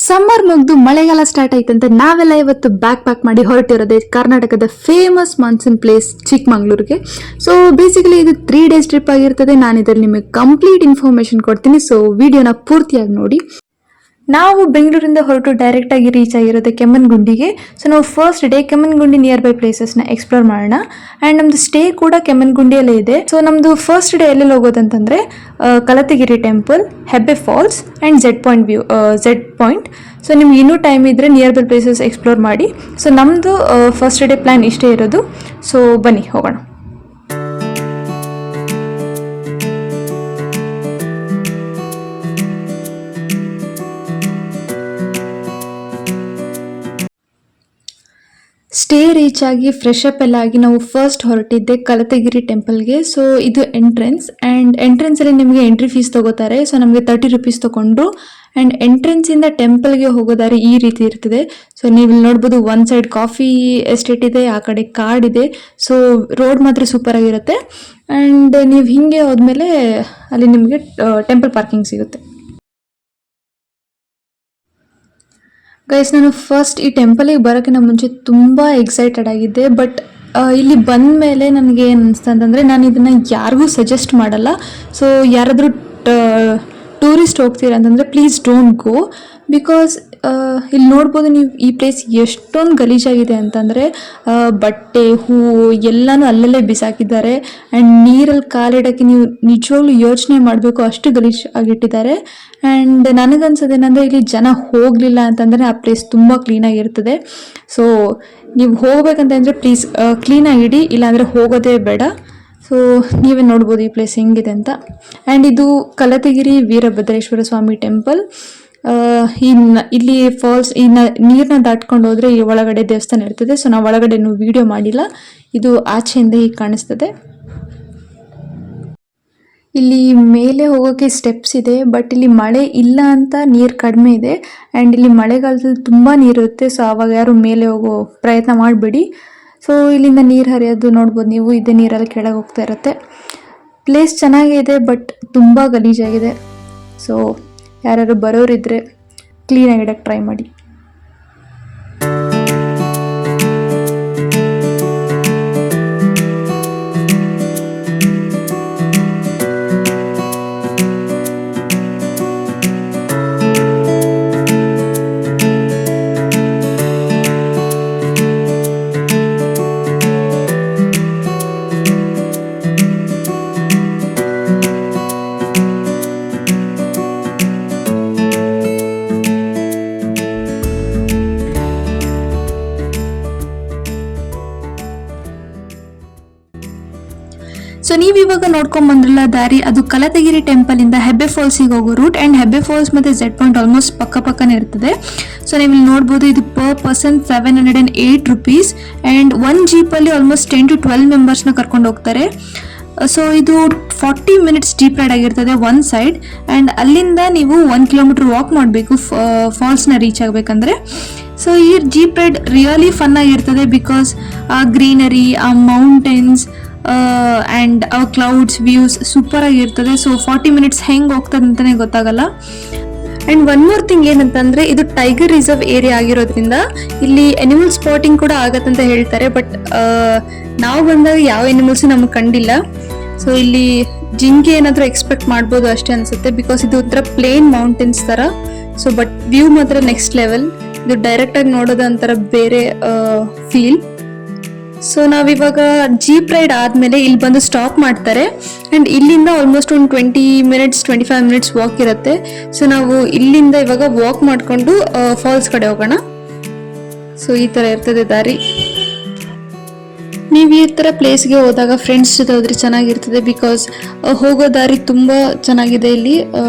Summer ಮುಗಿದು ಮಳೆಗಾಲ start ಆಯ್ತಂತೆ ನಾವೆಲ್ಲ ಇವತ್ತು ಬ್ಯಾಕ್ ಪ್ಯಾಕ್ ಮಾಡಿ ಹೊರಟಿರೋದೆ ಕರ್ನಾಟಕದ ಫೇಮಸ್ ಮಾನ್ಸೂನ್ ಪ್ಲೇಸ್ ಚಿಕ್ಕಮಂಗ್ಳೂರಿಗೆ. ಸೊ ಬೇಸಿಕಲಿ ಇದು 3 days ಟ್ರಿಪ್ ಆಗಿರ್ತದೆ. ನಾನು ಇದರಲ್ಲಿ ನಿಮಗೆ ಕಂಪ್ಲೀಟ್ ಇನ್ಫಾರ್ಮೇಶನ್ ಕೊಡ್ತೀನಿ. ಸೊ ವಿಡಿಯೋನ ಪೂರ್ತಿಯಾಗಿ ನೋಡಿ. ನಾವು ಬೆಂಗಳೂರಿಂದ ಹೊರಟು ಡೈರೆಕ್ಟ್ ಆಗಿ ರೀಚ್ ಆಗಿರೋದು ಕೆಮ್ಮನ್ಗುಂಡಿಗೆ. ಸೊ ನಾವು first day Kemmangundi nearby ಪ್ಲೇಸಸ್ನ ಎಕ್ಸ್ಪ್ಲೋರ್ ಮಾಡೋಣ. ಆ್ಯಂಡ್ ನಮ್ದು ಸ್ಟೇ ಕೂಡ ಕೆಮ್ಮನ್ಗುಂಡಿಯಲ್ಲೇ ಇದೆ. ಸೊ ನಮ್ಮದು ಫಸ್ಟ್ ಡೇ ಎಲ್ಲೆಲ್ಲಿ ಹೋಗೋದಂತಂದರೆ Kalathagiri temple, Hebbe falls and Z point. So ನಿಮ್ಗೆ ಇನ್ನೂ ಟೈಮ್ ಇದ್ದರೆ ನಿಯರ್ ಬೈ ಪ್ಲೇಸಸ್ ಎಕ್ಸ್ಪ್ಲೋರ್ ಮಾಡಿ. ಸೊ ನಮ್ಮದು ಫಸ್ಟ್ ಡೇ ಪ್ಲ್ಯಾನ್ ಇಷ್ಟೇ ಇರೋದು. ಸೊ ಬನ್ನಿ ಹೋಗೋಣ. ಸ್ಟೇ ರೀಚ್ ಆಗಿ ಫ್ರೆಶ್ ಅಪ್ ಎಲ್ಲ ಆಗಿ ನಾವು ಫಸ್ಟ್ ಹೊರಟಿದ್ದೆ ಕಲತಗಿರಿ ಟೆಂಪಲ್ಗೆ. ಸೊ ಇದು ಎಂಟ್ರೆನ್ಸ್. ಆ್ಯಂಡ್ ಎಂಟ್ರೆನ್ಸಲ್ಲಿ ನಿಮಗೆ ಎಂಟ್ರಿ ಫೀಸ್ ತೊಗೋತಾರೆ. ಸೊ ನಮಗೆ 30 rupees ತೊಗೊಂಡ್ರು. ಆ್ಯಂಡ್ ಎಂಟ್ರೆನ್ಸಿಂದ ಟೆಂಪಲ್ಗೆ ಹೋಗೋದಾರೆ ಈ ರೀತಿ ಇರ್ತದೆ. ಸೊ ನೀವು ಇಲ್ಲಿ ನೋಡ್ಬೋದು, ಒನ್ ಸೈಡ್ ಕಾಫಿ ಎಸ್ಟೇಟ್ ಇದೆ, ಆ ಕಡೆ ಕಾಡಿದೆ. ಸೊ ರೋಡ್ ಮಾತ್ರ ಸೂಪರ್ ಆಗಿರುತ್ತೆ. ಆ್ಯಂಡ್ ನೀವು ಹಿಂಗೆ ಹೋದ್ಮೇಲೆ ಅಲ್ಲಿ ನಿಮಗೆ ಟೆಂಪಲ್ ಪಾರ್ಕಿಂಗ್ ಸಿಗುತ್ತೆ. ಗೈಸ್, ನಾನು ಫಸ್ಟ್ ಈ ಟೆಂಪಲಿಗೆ ಬರೋಕ್ಕಿಂತ ಮುಂಚೆ ತುಂಬ ಎಕ್ಸೈಟೆಡ್ ಆಗಿದ್ದೆ. ಬಟ್ ಇಲ್ಲಿ ಬಂದ ಮೇಲೆ ನನಗೆ ಏನು ಅನಿಸ್ತು ಅಂತಂದರೆ, ನಾನು ಇದನ್ನು ಯಾರಿಗೂ ಸಜೆಸ್ಟ್ ಮಾಡಲ್ಲ. ಸೊ ಯಾರಾದರೂ ಟೂರಿಸ್ಟ್ ಹೋಗ್ತೀರ ಅಂತಂದರೆ ಪ್ಲೀಸ್ ಡೋಂಟ್ ಗೋ. ಬಿಕಾಸ್ ಇಲ್ಲಿ ನೋಡ್ಬೋದು ನೀವು, ಈ ಪ್ಲೇಸ್ ಎಷ್ಟೊಂದು ಗಲೀಜಾಗಿದೆ ಅಂತಂದರೆ ಬಟ್ಟೆ, ಹೂವು ಎಲ್ಲನೂ ಅಲ್ಲಲ್ಲೇ ಬಿಸಾಕಿದ್ದಾರೆ. ಆ್ಯಂಡ್ ನೀರಲ್ಲಿ ಕಾಲಿಡೋಕ್ಕೆ ನೀವು ನಿಜವಾಗ್ಲೂ ಯೋಚನೆ ಮಾಡಬೇಕು, ಅಷ್ಟು ಗಲೀಜ್ ಆಗಿಟ್ಟಿದ್ದಾರೆ. ಆ್ಯಂಡ್ ನನಗನ್ಸೋದೇನೆಂದರೆ, ಇಲ್ಲಿ ಜನ ಹೋಗಲಿಲ್ಲ ಅಂತಂದರೆ ಆ ಪ್ಲೇಸ್ ತುಂಬ ಕ್ಲೀನಾಗಿರ್ತದೆ. ಸೊ ನೀವು ಹೋಗ್ಬೇಕಂತಂದರೆ ಪ್ಲೀಸ್ ಕ್ಲೀನಾಗಿಡಿ, ಇಲ್ಲಾಂದರೆ ಹೋಗೋದೇ ಬೇಡ. ಸೊ ನೀವೇ ನೋಡ್ಬೋದು ಈ ಪ್ಲೇಸ್ ಹೆಂಗಿದೆ ಅಂತ. ಆ್ಯಂಡ್ ಇದು ಕಲತಗಿರಿ ವೀರಭದ್ರೇಶ್ವರ ಸ್ವಾಮಿ ಟೆಂಪಲ್. ಇಲ್ಲಿ ಫಾಲ್ಸ್, ಈ ನೀರನ್ನ ದಾಟ್ಕೊಂಡು ಹೋದರೆ ಈ ಒಳಗಡೆ ದೇವಸ್ಥಾನ ಇರ್ತದೆ. ಸೊ ನಾವು ಒಳಗಡೆ ವಿಡಿಯೋ ಮಾಡಿಲ್ಲ, ಇದು ಆಚೆಯಿಂದ ಹೀಗೆ ಕಾಣಿಸ್ತದೆ. ಇಲ್ಲಿ ಮೇಲೆ ಹೋಗೋಕ್ಕೆ ಸ್ಟೆಪ್ಸ್ ಇದೆ. ಬಟ್ ಇಲ್ಲಿ ಮಳೆ ಇಲ್ಲ ಅಂತ ನೀರು ಕಡಿಮೆ ಇದೆ. ಆ್ಯಂಡ್ ಇಲ್ಲಿ ಮಳೆಗಾಲದಲ್ಲಿ ತುಂಬ ನೀರಿರುತ್ತೆ. ಸೊ ಆವಾಗ ಯಾರು ಮೇಲೆ ಹೋಗೋ ಪ್ರಯತ್ನ ಮಾಡಬೇಡಿ. ಸೊ ಇಲ್ಲಿಂದ ನೀರು ಹರಿಯೋದು ನೋಡ್ಬೋದು ನೀವು, ಇದೇ ನೀರಲ್ಲಿ ಕೆಳಗೆ ಹೋಗ್ತಾ ಇರುತ್ತೆ. ಪ್ಲೇಸ್ ಚೆನ್ನಾಗಿದೆ, ಬಟ್ ತುಂಬ ಗಲೀಜಾಗಿದೆ. ಸೊ ಯಾರು ಬರೋರಿದ್ದರೆ ಕ್ಲೀನಾಗಿಡಕ್ಕೆ ಟ್ರೈ ಮಾಡಿ. ಸೊ ನೀವು ಇವಾಗ ನೋಡ್ಕೊಂಡ್ ಬಂದ್ರಲ್ಲ ದಾರಿ, ಅದು ಕಲತಗಿರಿ ಟೆಂಪಲ್ ಇಂದ ಹೆಬ್ಬೆ ಫಾಲ್ಸಿಗೆ ಹೋಗೋ ರೂಟ್. ಆ್ಯಂಡ್ ಹೆಬ್ಬೆ ಫಾಲ್ಸ್ ಮತ್ತು ಝೆಡ್ ಪಾಯಿಂಟ್ ಆಲ್ಮೋಸ್ಟ್ ಪಕ್ಕನೇ ಇರ್ತದೆ. ಸೊ ನೀವು ಇಲ್ಲಿ ನೋಡ್ಬೋದು, ಇದು ಪರ್ ಪರ್ಸನ್ 708 rupees. ಆ್ಯಂಡ್ ಒಂದು ಜೀಪಲ್ಲಿ ಆಲ್ಮೋಸ್ಟ್ 10 to 12 ಮೆಂಬರ್ಸ್ನ ಕರ್ಕೊಂಡು ಹೋಗ್ತಾರೆ. ಸೊ ಇದು 40 minutes ಜೀಪ್ ರೈಡ್ ಆಗಿರ್ತದೆ ಒನ್ ಸೈಡ್. ಆ್ಯಂಡ್ ಅಲ್ಲಿಂದ ನೀವು 1 kilometer ವಾಕ್ ಮಾಡಬೇಕು ಫಾಲ್ಸ್ನ ರೀಚ್ ಆಗಬೇಕಂದ್ರೆ. ಸೊ ಈ ಜೀಪ್ ರೈಡ್ ರಿಯಲಿ ಫನ್ ಆಗಿರ್ತದೆ. ಬಿಕಾಸ್ ಆ ಗ್ರೀನರಿ, ಆ mountains and clouds views super ಆಗಿರ್ತದೆ. ಸೊ 40 minutes ಹೆಂಗೆ ಹೋಗ್ತದೆ ಅಂತಲೇ ಗೊತ್ತಾಗಲ್ಲ. ಆ್ಯಂಡ್ ಒನ್ ಮೋರ್ ಥಿಂಗ್ ಏನಂತಂದರೆ, ಇದು ಟೈಗರ್ ರಿಸರ್ವ್ ಏರಿಯಾ ಆಗಿರೋದ್ರಿಂದ ಇಲ್ಲಿ ಎನಿಮಲ್ ಸ್ಪಾಟಿಂಗ್ ಕೂಡ ಆಗತ್ತಂತ ಹೇಳ್ತಾರೆ. ಬಟ್ ನಾವು ಬಂದಾಗ ಯಾವ ಎನಿಮಲ್ಸು ನಮಗೆ ಕಂಡಿಲ್ಲ. ಸೊ ಇಲ್ಲಿ ಜಿಂಕೆ ಏನಾದರೂ ಎಕ್ಸ್ಪೆಕ್ಟ್ ಮಾಡ್ಬೋದು ಅಷ್ಟೇ ಅನಿಸುತ್ತೆ. ಬಿಕಾಸ್ ಇದು ಒಂಥರ ಪ್ಲೇನ್ ಮೌಂಟೇನ್ಸ್ ಥರ. ಸೊ ಬಟ್ ವ್ಯೂ ಮಾತ್ರ ನೆಕ್ಸ್ಟ್ ಲೆವೆಲ್. ಇದು ಡೈರೆಕ್ಟಾಗಿ ನೋಡೋದು ಒಂಥರ ಬೇರೆ ಫೀಲ್. ಸೊ ನಾವಿವಾಗ ಜೀಪ್ ರೈಡ್ ಆದಮೇಲೆ ಇಲ್ಲಿ ಬಂದು ಸ್ಟಾಪ್ ಮಾಡ್ತಾರೆ. ಆ್ಯಂಡ್ ಇಲ್ಲಿಂದ ಆಲ್ಮೋಸ್ಟ್ ಒಂದು 25 minutes ವಾಕ್ ಇರುತ್ತೆ. ಸೊ ನಾವು ಇಲ್ಲಿಂದ ಇವಾಗ ವಾಕ್ ಮಾಡಿಕೊಂಡು ಫಾಲ್ಸ್ ಕಡೆ ಹೋಗೋಣ. ಸೊ ಈ ಥರ ಇರ್ತದೆ ದಾರಿ. ನೀವು ಈ ಥರ ಪ್ಲೇಸ್ಗೆ ಹೋದಾಗ ಫ್ರೆಂಡ್ಸ್ ಜೊತೆ ಹೋದ್ರೆ ಚೆನ್ನಾಗಿರ್ತದೆ. ಬಿಕಾಸ್ ಹೋಗೋ ದಾರಿ ತುಂಬ ಚೆನ್ನಾಗಿದೆ. ಇಲ್ಲಿ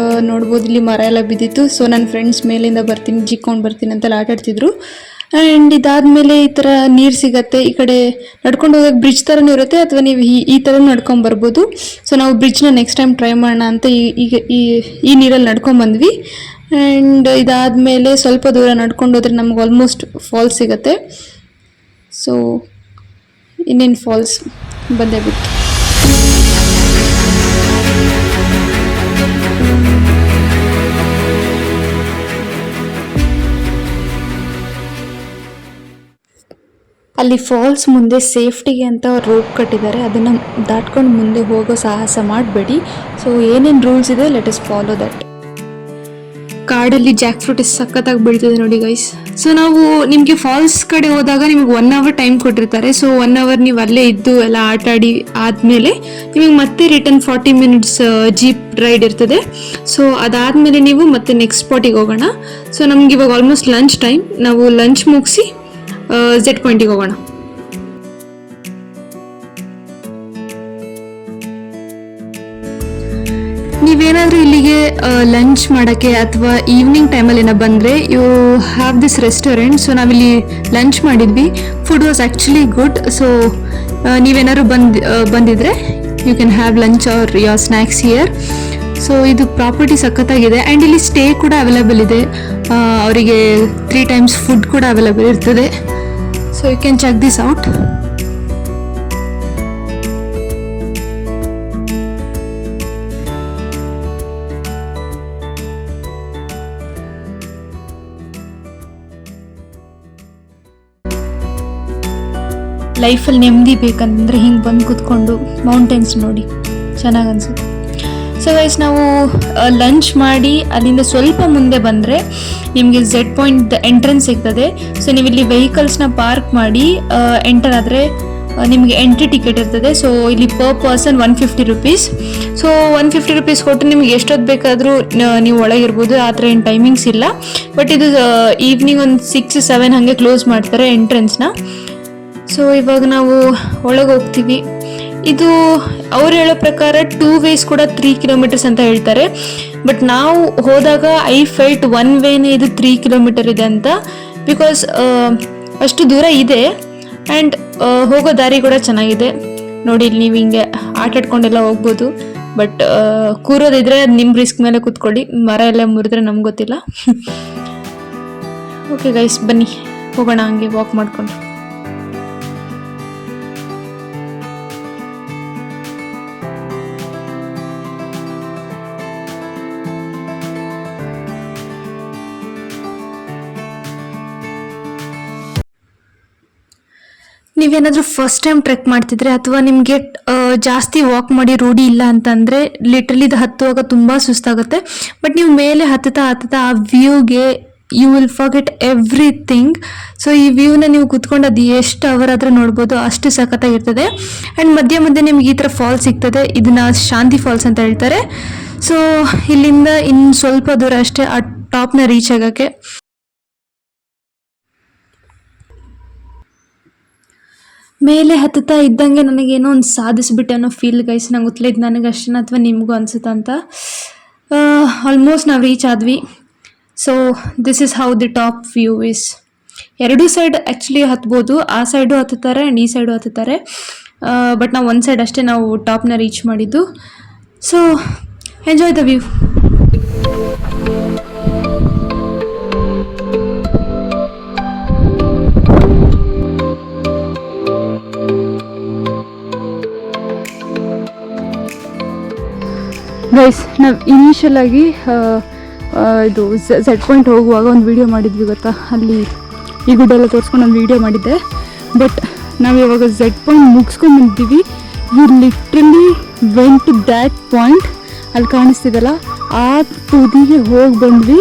ನೋಡ್ಬೋದು, ಇಲ್ಲಿ ಮರ ಎಲ್ಲ ಬಿದ್ದಿತ್ತು. ಸೊ ನನ್ನ ಫ್ರೆಂಡ್ಸ್ ಮೇಲಿಂದ ಬರ್ತೀನಿ, ಜಿಕ್ಕೊಂಡು ಬರ್ತೀನಿ ಅಂತೆಲ್ಲ ಆಟಾಡ್ತಿದ್ರು. ಆ್ಯಂಡ್ ಇದಾದಮೇಲೆ ಈ ಥರ ನೀರು ಸಿಗತ್ತೆ. ಈ ಕಡೆ ನಡ್ಕೊಂಡು ಹೋಗೋಕೆ ಬ್ರಿಡ್ಜ್ ಥರನೂ ಇರುತ್ತೆ, ಅಥವಾ ನೀವು ಈ ಥರ ನಡ್ಕೊಂಡು ಬರ್ಬೋದು. ಸೊ ನಾವು ಬ್ರಿಡ್ಜ್ನ ನೆಕ್ಸ್ಟ್ ಟೈಮ್ ಟ್ರೈ ಮಾಡೋಣ ಅಂತ ಈಗ ಈ ನೀರಲ್ಲಿ ನಡ್ಕೊಂಡ್ಬಂದ್ವಿ. ಆ್ಯಂಡ್ ಇದಾದಮೇಲೆ ಸ್ವಲ್ಪ ದೂರ ನಡ್ಕೊಂಡು ಹೋದರೆ ನಮ್ಗೆ ಆಲ್ಮೋಸ್ಟ್ ಫಾಲ್ಸ್ ಸಿಗುತ್ತೆ. ಸೊ ಇನ್ನೇನು ಫಾಲ್ಸ್ ಬಂದೇ ಬಿಟ್ಟು. ಅಲ್ಲಿ ಫಾಲ್ಸ್ ಮುಂದೆ ಸೇಫ್ಟಿಗೆ ಅಂತ ರೋಪ್ ಕಟ್ಟಿದ್ದಾರೆ, ಅದನ್ನು ದಾಟ್ಕೊಂಡು ಮುಂದೆ ಹೋಗೋ ಸಾಹಸ ಮಾಡಬೇಡಿ. ಸೊ ಏನೇನು ರೂಲ್ಸ್ ಇದೆ, ಲೆಟ್ ಅಸ್ ಫಾಲೋ ದಟ್. ಕಾಡಲ್ಲಿ ಜಾಕ್ ಫ್ರೂಟ್ ಎಷ್ಟು ಸಖತ್ತಾಗಿ ಬೆಳೀತಿದೆ ನೋಡಿ ಗೈಸ್. ಸೊ ನಾವು ನಿಮಗೆ ಫಾಲ್ಸ್ ಕಡೆ ಹೋದಾಗ ನಿಮಗೆ 1 hour ಟೈಮ್ ಕೊಟ್ಟಿರ್ತಾರೆ. ಸೊ 1 hour ನೀವು ಅಲ್ಲೇ ಇದ್ದು ಎಲ್ಲ ಆಟ ಆಡಿ ಆದಮೇಲೆ ನಿಮಗೆ ಮತ್ತೆ ರಿಟರ್ನ್ 40 minutes ಜೀಪ್ ರೈಡ್ ಇರ್ತದೆ. ಸೊ ಅದಾದಮೇಲೆ ನೀವು ಮತ್ತೆ ನೆಕ್ಸ್ಟ್ ಸ್ಪಾಟಿಗೆ ಹೋಗೋಣ. ಸೊ ನಮ್ಗೆ ಇವಾಗ ಆಲ್ಮೋಸ್ಟ್ ಲಂಚ್ ಟೈಮ್, ನಾವು ಲಂಚ್ ಮುಗಿಸಿ ಝೆಡ್ ಪಾಯಿಂಟಿಗೆ ಹೋಗೋಣ. ನೀವೇನಾದರೂ ಇಲ್ಲಿಗೆ ಲಂಚ್ ಮಾಡೋಕ್ಕೆ ಅಥವಾ ಈವ್ನಿಂಗ್ ಟೈಮಲ್ಲಿ ಏನೋ ಬಂದರೆ you have this restaurant. So ನಾವಿಲ್ಲಿ ಲಂಚ್ ಮಾಡಿದ್ವಿ, food was actually good. So ನೀವೇನಾದ್ರು ಬಂದಿದ್ರೆ you can have lunch or your snacks here. So ಇದು ಪ್ರಾಪರ್ಟಿ ಸಖತ್ತಾಗಿದೆ ಆ್ಯಂಡ್ ಇಲ್ಲಿ ಸ್ಟೇ ಕೂಡ ಅವೈಲೇಬಲ್ ಇದೆ. ಅವರಿಗೆ 3 times ಫುಡ್ ಕೂಡ ಅವೈಲೇಬಲ್ ಇರ್ತದೆ. So you can check this out. ಲೈಫಲ್ಲಿ ನೆಮ್ಮದಿ ಬೇಕಂತಂದರೆ ಹಿಂಗೆ ಬಂದು ಕೂತ್ಕೊಂಡು ಮೌಂಟೇನ್ಸ್ ನೋಡಿ ಚೆನ್ನಾಗಿ ಅನಿಸುತ್ತೆ. ಸೊ ಗೈಸ್, ನಾವು ಲಂಚ್ ಮಾಡಿ ಅಲ್ಲಿಂದ ಸ್ವಲ್ಪ ಮುಂದೆ ಬಂದರೆ ನಿಮಗೆ ಝೆಡ್ ಪಾಯಿಂಟ್ ಎಂಟ್ರೆನ್ಸ್ ಸಿಗ್ತದೆ. ಸೊ ನೀವು ಇಲ್ಲಿ ವೆಹಿಕಲ್ಸ್ನ ಪಾರ್ಕ್ ಮಾಡಿ ಎಂಟರ್ ಆದರೆ ನಿಮಗೆ ಎಂಟ್ರಿ ಟಿಕೆಟ್ ಇರ್ತದೆ. ಸೊ ಇಲ್ಲಿ per person 150 rupees. So 150 rupees ಕೊಟ್ಟು ನಿಮ್ಗೆ ಎಷ್ಟೊತ್ತು ಬೇಕಾದರೂ ನೀವು ಒಳಗಿರ್ಬೋದು, ಆ ಥರ ಏನು ಟೈಮಿಂಗ್ಸ್ ಇಲ್ಲ. ಬಟ್ ಇದು ಈವ್ನಿಂಗ್ ಒಂದು 6-7 ಹಾಗೆ ಕ್ಲೋಸ್ ಮಾಡ್ತಾರೆ ಎಂಟ್ರೆನ್ಸ್ನ. ಸೊ ಇವಾಗ ನಾವು ಒಳಗೆ ಹೋಗ್ತೀವಿ. ಇದು ಅವ್ರು ಹೇಳೋ ಪ್ರಕಾರ 2 ways ಕೂಡ 3 kilometers ಅಂತ ಹೇಳ್ತಾರೆ. ಬಟ್ ನಾವು ಹೋದಾಗ ಐ ಫೆಲ್ಟ್ 1 wayನೇ ಇದು 3 kilometer ಇದೆ ಅಂತ. ಬಿಕಾಸ್ ಅಷ್ಟು ದೂರ ಇದೆ ಆ್ಯಂಡ್ ಹೋಗೋ ದಾರಿ ಕೂಡ ಚೆನ್ನಾಗಿದೆ ನೋಡಿ. ಇಲ್ಲಿ ನೀವು ಹಿಂಗೆ ಆಟ ಆಡ್ಕೊಂಡೆಲ್ಲ ಹೋಗ್ಬೋದು. ಬಟ್ ಕೂರೋದಿದ್ರೆ ಅದು ನಿಮ್ಮ ರಿಸ್ಕ್ ಮೇಲೆ ಕೂತ್ಕೊಳ್ಳಿ, ಮರ ಎಲ್ಲ ಮುರಿದ್ರೆ ನಮ್ಗೆ ಗೊತ್ತಿಲ್ಲ. ಓಕೆ ಗೈಸ್, ಬನ್ನಿ ಹೋಗೋಣ ಹಂಗೆ ವಾಕ್ ಮಾಡ್ಕೊಂಡು. ನೀವೇನಾದರೂ ಫಸ್ಟ್ ಟೈಮ್ ಟ್ರೆಕ್ ಮಾಡ್ತಿದ್ರೆ ಅಥವಾ ನಿಮಗೆ ಜಾಸ್ತಿ ವಾಕ್ ಮಾಡಿ ರೂಢಿ ಇಲ್ಲ ಅಂತಂದರೆ ಲಿಟ್ರಲಿ ಇದು ಹತ್ತುವಾಗ ತುಂಬ ಸುಸ್ತಾಗುತ್ತೆ. ಬಟ್ ನೀವು ಮೇಲೆ ಹತ್ತುತ್ತಾ ಆ ವ್ಯೂಗೆ you will forget everything. So ಈ ವ್ಯೂನ ನೀವು ಕುತ್ಕೊಂಡು ಅದು ಎಷ್ಟು ಅವರ್ ಆದರೂ ನೋಡ್ಬೋದು, ಅಷ್ಟು ಸಖತ್ತಾಗಿರ್ತದೆ. ಆ್ಯಂಡ್ ಮಧ್ಯೆ ಮಧ್ಯೆ ನಿಮ್ಗೆ ಈ ಥರ ಫಾಲ್ಸ್ ಸಿಗ್ತದೆ, ಇದನ್ನ ಶಾಂತಿ ಫಾಲ್ಸ್ ಅಂತ ಹೇಳ್ತಾರೆ. ಸೊ ಇಲ್ಲಿಂದ ಇನ್ನು ಸ್ವಲ್ಪ ದೂರ ಅಷ್ಟೇ ಆ ಟಾಪ್ನ ರೀಚ್ ಆಗೋಕ್ಕೆ. ಮೇಲೆ ಹತ್ತುತ್ತಾ ಇದ್ದಂಗೆ ನನಗೇನೋ ಒಂದು ಸಾಧಿಸ್ಬಿಟ್ಟೆ ಅನ್ನೋ ಫೀಲ್ ಗೈಸ್. ನಂಗೆ ಗೊತ್ತಿಲ್ಲ ನನಗೆ ಅಷ್ಟೇನ ಅಥವಾ ನಿಮಗೂ ಅನಿಸುತ್ತಾ ಅಂತ. ಆಲ್ಮೋಸ್ಟ್ ನಾವು ರೀಚ್ ಆದ್ವಿ. So this is how the top view is. 2 side actually ಹತ್ಬೋದು, ಆ ಸೈಡು ಹತ್ತುತ್ತಾರೆ ಆ್ಯಂಡ್ ಈ ಸೈಡು ಹತ್ತುತ್ತಾರೆ. ಬಟ್ ನಾವು ಒಂದು ಸೈಡ್ ಅಷ್ಟೇ ನಾವು ಟಾಪ್ನ ರೀಚ್ ಮಾಡಿದ್ದು. So enjoy the view. Guys, ನಾವು ಇನಿಷಿಯಲ್ ಆಗಿ ಇದು ಝೆಡ್ ಪಾಯಿಂಟ್ ಹೋಗುವಾಗ ಒಂದು ವೀಡಿಯೋ ಮಾಡಿದ್ವಿ ಗೊತ್ತಾ, ಅಲ್ಲಿ ಈ ಗುಡ್ಡೆಲ್ಲ ತೋರಿಸ್ಕೊಂಡು ಒಂದು ವೀಡಿಯೋ ಮಾಡಿದ್ದೆ. ಬಟ್ ನಾವು ಇವಾಗ ಝೆಡ್ ಪಾಯಿಂಟ್ ಮುಗಿಸ್ಕೊಂಡು ಬಂದಿದ್ದೀವಿ. We literally went to that point. ಅಲ್ಲಿ ಕಾಣಿಸ್ತಿದಲ್ಲ ಆ ತುದಿಗೆ ಹೋಗಿ ಬಂದ್ವಿ.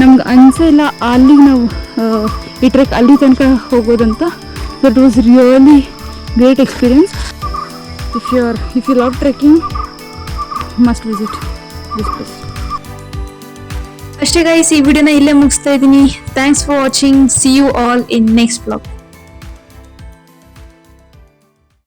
ನಮ್ಗೆ ಅನಿಸೇ ಇಲ್ಲ ಅಲ್ಲಿಗೆ ನಾವು ಈ ಟ್ರೆಕ್ ಅಲ್ಲಿ ತನಕ ಹೋಗೋದಂತ. That was really great experience. If you love trekking, must visit this place. ಅಷ್ಟೇ ಗೈಸ್, ಈ ವಿಡಿಯೋನ ಇಲ್ಲೇ ಮುಗಿಸ್ತಾ ಇದ್ದೀನಿ. Thanks for watching. See you all in next blog.